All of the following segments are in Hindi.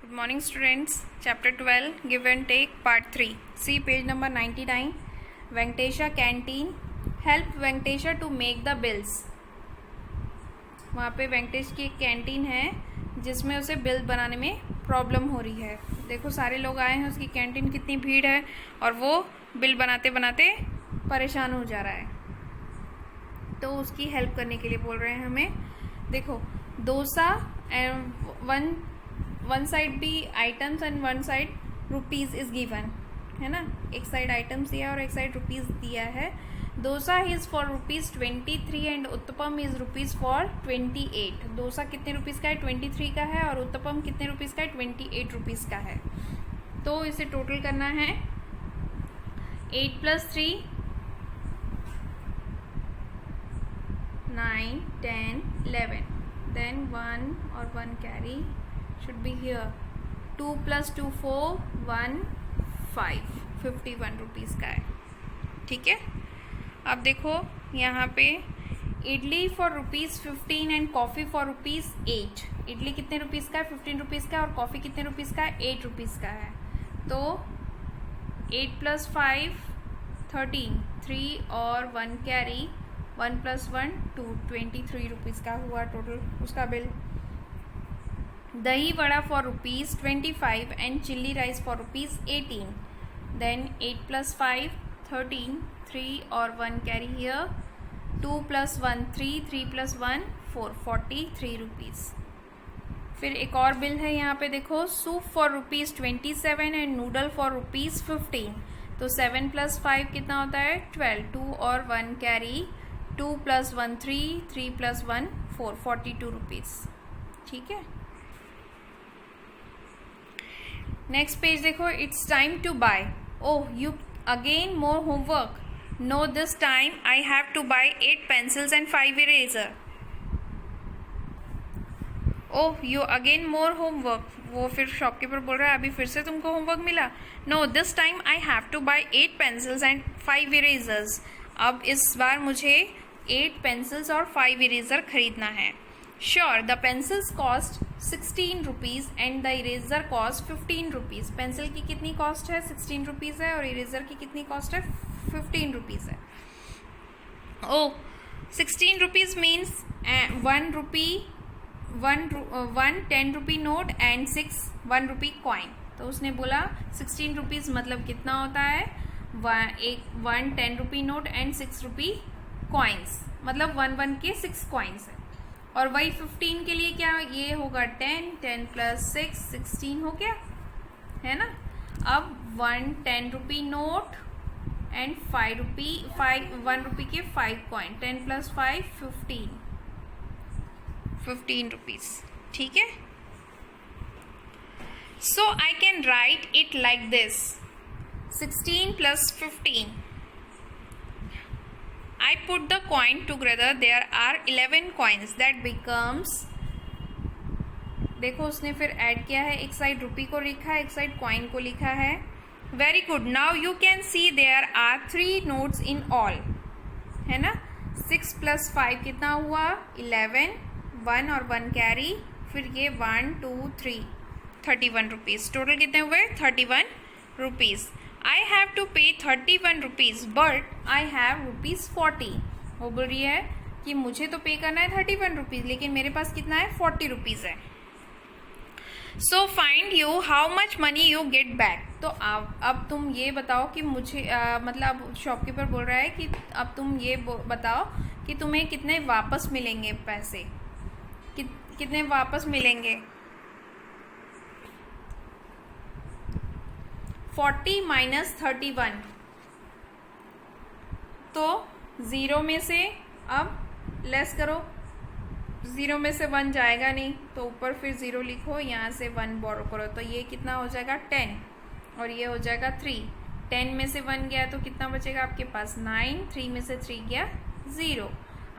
Good morning students. Chapter 12 Give and Take Part 3. See page number 99. Venkatesha Canteen. Help Venkatesha to make the bills. वहाँ पे वेंकटेश की एक कैंटीन है जिसमें उसे बिल बनाने में प्रॉब्लम हो रही है. देखो सारे लोग आए हैं उसकी कैंटीन, कितनी भीड़ है और वो बिल बनाते बनाते परेशान हो जा रहा है. तो उसकी हेल्प करने के लिए बोल रहे हैं हमें. देखो डोसा एंड वन साइड भी items and one side rupees is given है ना. एक साइड आइटम्स दिया और एक साइड रुपीज़ दिया है. Dosa is for ₹23 and uttapam is ₹28. Dosa कितने रुपीज़ का है? 23 का है. और उत्तपम कितने रुपीज़ का है? 28 रुपीज़ का है. तो इसे टोटल करना है. 8 + 3 9 10 11. Then 1 और 1 carry should be here. 2 + 2 4 1 5 51 rupees का है. ठीक है. अब देखो यहाँ पे idli for ₹15 and coffee for ₹8. Idli कितने रुपीज़ का है? 15 रुपीज़ का. और कॉफ़ी कितने रुपीज़ का है? 8 रुपीज़ का है. तो 8 + 5 13 3 और 1 कैरी 1 + 1 2 23 रुपीज़ का हुआ टोटल उसका bill. Dahi vada for ₹25 and chilli rice for ₹18. Then 8 + 5 13 3 और 1 कैरी हियर 2 + 1 3 3 + 1 4 43 रुपीज़. फिर एक और बिल है यहाँ पे. देखो soup for ₹27 and noodle for ₹15. तो 7 + 5 कितना होता है? 12. 2 और 1 कैरी 2 + 1 3 3 + 1 4 42 रुपीज़. ठीक है. नेक्स्ट पेज देखो. It's time to buy. Oh you again more homework. No this time I have to buy 8 pencils and 5 eraser. Oh you again more homework. वो फिर शॉपकीपर बोल रहा है अभी फिर से तुमको होमवर्क मिला. No this time I have to buy 8 pencils and 5 erasers. अब इस बार मुझे 8 पेंसिल्स और 5 इरेजर खरीदना है. Sure the pencils cost 16 rupees and the eraser cost 15 rupees. Pencil की कितनी कॉस्ट है? 16 रुपीज़ है. और इरेजर की कितनी कॉस्ट है? 15 रुपीज़ है. ओ 16 rupees means 1 rupee 1 10 rupee note and 6 1 rupee coin. तो उसने बोला 16 रुपीज़ मतलब कितना होता है? 1 10 rupee note and 6 rupee coins, मतलब 1 के 6 कॉइन्स है. और वही 15 के लिए क्या ये होगा? 10 10 + 6 16 हो गया है ना. अब 1 10 रुपी नोट एंड 1 रुपी के 5 कॉइन. 10 + 5 15 रुपीज़. ठीक है. So I can write it like this. 16 + 15. I put the coin together. There are 11 coins. That becomes. देखो उसने फिर ऐड किया है. एक साइड रुपी को लिखा है, एक साइड कॉइन को लिखा है. Very good. Now you can see there are 3 notes in all है ना. 6 + 5 कितना हुआ? 11. 1 और 1 कैरी. फिर ये 1 2 3 31 रुपीज़. टोटल कितने हुए? 31 rupees. I have to pay 31 rupees but I have ₹40. वो बोल रही है कि मुझे तो पे करना है 31 रुपीज़ लेकिन मेरे पास कितना है? 40 रुपीज़ है. So find you how much money you get back. तो अब तुम ये बताओ कि मुझे मतलब शॉपकीपर बोल रहा है कि अब तुम ये बताओ कि तुम्हें कितने वापस मिलेंगे पैसे. कितने वापस मिलेंगे? 40 - 31. तो 0 में से अब लेस करो. 0 में से 1 जाएगा नहीं तो ऊपर फिर 0 लिखो. यहाँ से 1 बोरो करो तो ये कितना हो जाएगा? 10. और ये हो जाएगा 3. 10 में से 1 गया तो कितना बचेगा आपके पास? 9. 3 में से 3 गया 0.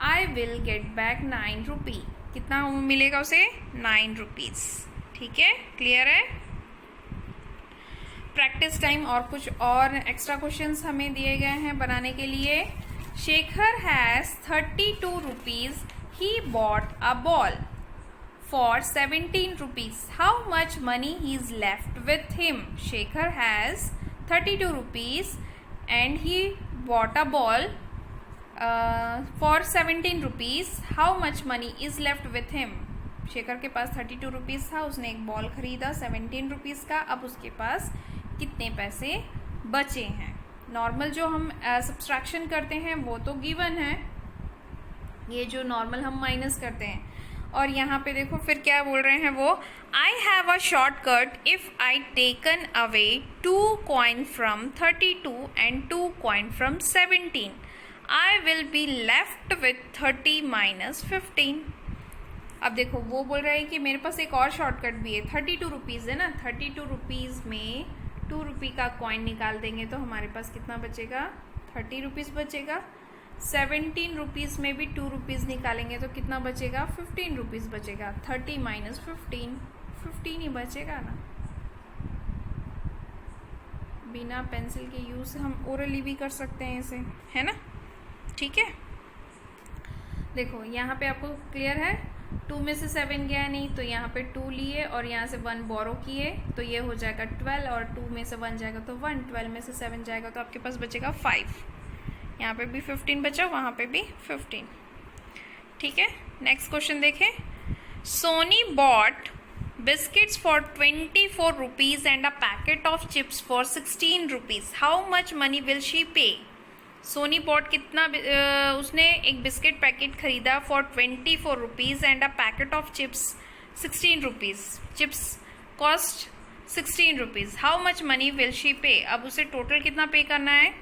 आई विल गेट बैक 9 रुपी. कितना मिलेगा उसे? 9 रुपीज़. ठीक है. क्लियर है. प्रैक्टिस टाइम और कुछ और एक्स्ट्रा क्वेश्चंस हमें दिए गए हैं बनाने के लिए. Shekhar has 32 rupees. He bought a ball for 17 rupees. How much money is left with him? Shekhar has 32 rupees and he bought a ball for 17 rupees. How much money is left with him? Shekhar के पास 32 रुपीज़ था, उसने एक बॉल खरीदा 17 रुपीज़ का. अब उसके पास कितने पैसे बचे हैं? नॉर्मल जो हम सब्सट्रैक्शन करते हैं वो तो गिवन है, ये जो नॉर्मल हम माइनस करते हैं. और यहाँ पे देखो फिर क्या बोल रहे हैं वो, I have a shortcut if I taken away 2 coin from 32 and 2 coin from 17 I will be left with 30 minus 15. अब देखो वो बोल रहा है कि मेरे पास एक और शॉर्टकट भी है. 32 रुपीज़ है ना, 32 रुपीज़ में 2 रुपये का कॉइन निकाल देंगे तो हमारे पास कितना बचेगा? 30 रुपीज़ बचेगा. 17 रुपीज़ में भी 2 रुपीज़ निकालेंगे तो कितना बचेगा? 15 रुपीज़ बचेगा. 30 माइनस 15 ही बचेगा ना. बिना पेंसिल के यूज़ हम ओरली भी कर सकते हैं इसे, है ना. ठीक है, देखो यहाँ पे आपको क्लियर है. 2 में से 7 गया नहीं तो यहाँ पे 2 लिए और यहाँ से 1 बोरो किए तो ये हो जाएगा 12 और 2 में से 1 जाएगा तो 1, 12 में से 7 जाएगा तो आपके पास बचेगा 5. यहाँ पे भी 15 बचा, वहाँ पे भी 15. ठीक है, नेक्स्ट क्वेश्चन देखें. Soni bought biscuits for 24 rupees and a packet of chips for 16 rupees. How much money will she pay? Soni bought कितना, उसने एक बिस्किट पैकेट खरीदा for 24 rupees and a packet of chips 16 rupees. Chips cost 16 rupees. How much money will she pay? अब उसे टोटल कितना पे करना है?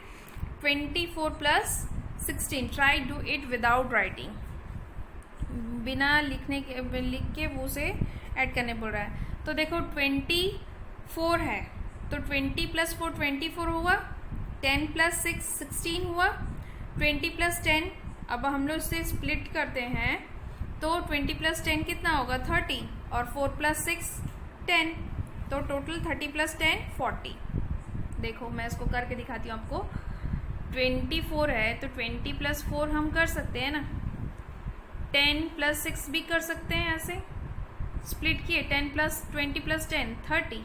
24 plus 16. Try do it without writing. बिना लिख के वो उसे ऐड करने बोल रहा है. तो देखो 24 है तो 20 प्लस 4 24 हुआ. 10 प्लस 6 16 हुआ. 20 प्लस 10, अब हम लोग इसे स्प्लिट करते हैं तो 20 प्लस 10 कितना होगा? 30 और 4 प्लस 6 10 तो टोटल 30 प्लस 10 40. देखो मैं इसको करके दिखाती हूँ आपको. 24 है तो 20 प्लस 4 हम कर सकते हैं ना. 10 प्लस 6 भी कर सकते हैं, ऐसे स्प्लिट किए. 10 plus 20 plus 10 30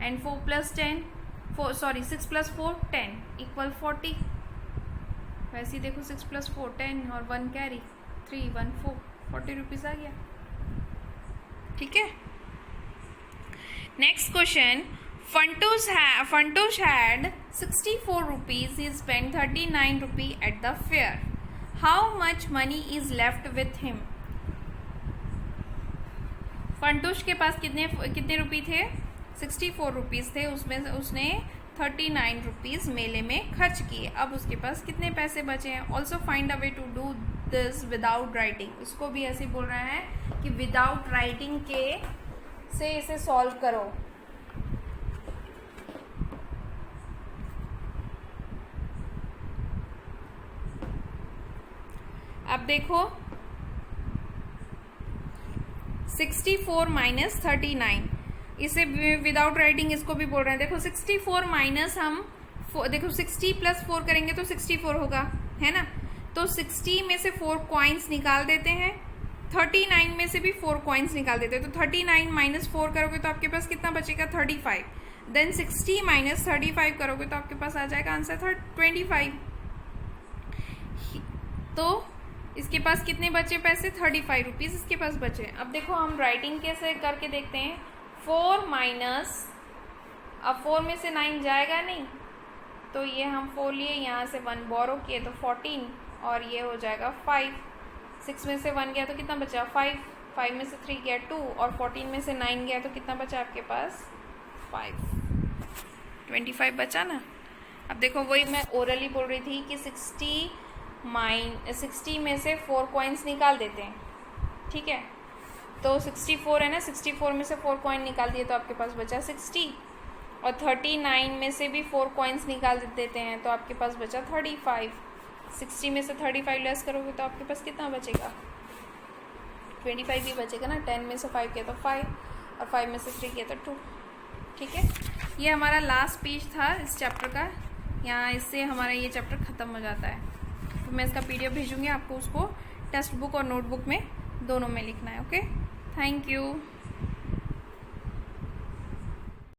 and 4 plus 10 6 plus 4 10 equal 40. वैसे ही देखो 6 प्लस 4 10 और 1 कैरी 3 1 4 40 रुपीज़ आ गया. ठीक है, next question. Fantosh had 64 rupees. He spent 39 rupees at the fair. How much money is left with him? फंटोश के पास कितने रुपये थे? 64 रुपीज़ थे. उसमें उसने 39 रुपीज़ मेले में खर्च किए. अब उसके पास कितने पैसे बचे हैं? Also find a way to do this without writing. इसको भी ऐसे बोल रहा है कि विदाउट राइटिंग के से इसे सॉल्व करो. अब देखो 64 माइनस 39, इसे विदाउट राइटिंग इसको भी बोल रहे हैं. देखो 64 माइनस हम देखो 60 प्लस 4 करेंगे तो 64 होगा, है ना. तो 60 में से 4 कॉइन्स निकाल देते हैं. 39 में से भी 4 कॉइन्स निकाल देते हैं. तो 39 माइनस 4 करोगे तो आपके पास कितना बचेगा? 35. देन 60 माइनस 35 करोगे तो आपके पास आ जाएगा आंसर 25. तो इसके पास कितने बचे पैसे? 35 रुपीज़ इसके पास बचे. अब देखो हम राइटिंग कैसे करके देखते हैं. 4 माइनस, अब 4 में से 9 जाएगा नहीं तो ये हम 4 लिए, यहाँ से 1 बोरो किए तो 14 और ये हो जाएगा 5. 6 में से 1 गया तो कितना बचा? 5. 5 में से 3 गया 2 और 14 में से 9 गया तो कितना बचा आपके पास? 5. 25 बचा ना. अब देखो वही मैं ओरली बोल रही थी कि 60 में से 4 कॉइन्स निकाल देते हैं. ठीक है, तो 64 है ना, 64 में से 4 कॉइन निकाल दिए तो आपके पास बचा 60 और 39 में से भी 4 कॉइन्स निकाल देते हैं तो आपके पास बचा 35. 60 में से 35 लेस करोगे तो आपके पास कितना बचेगा? 25 भी बचेगा ना. 10 में से 5 किया तो 5 और 5 में से 3 किया तो 2. ठीक है, ये हमारा लास्ट पेज था इस चैप्टर का. यहाँ इससे हमारा ये चैप्टर ख़त्म हो जाता है. तो मैं इसका PDF भेजूँगी आपको, उसको टेक्स्ट बुक और नोटबुक में दोनों में लिखना है. ओके. Thank you.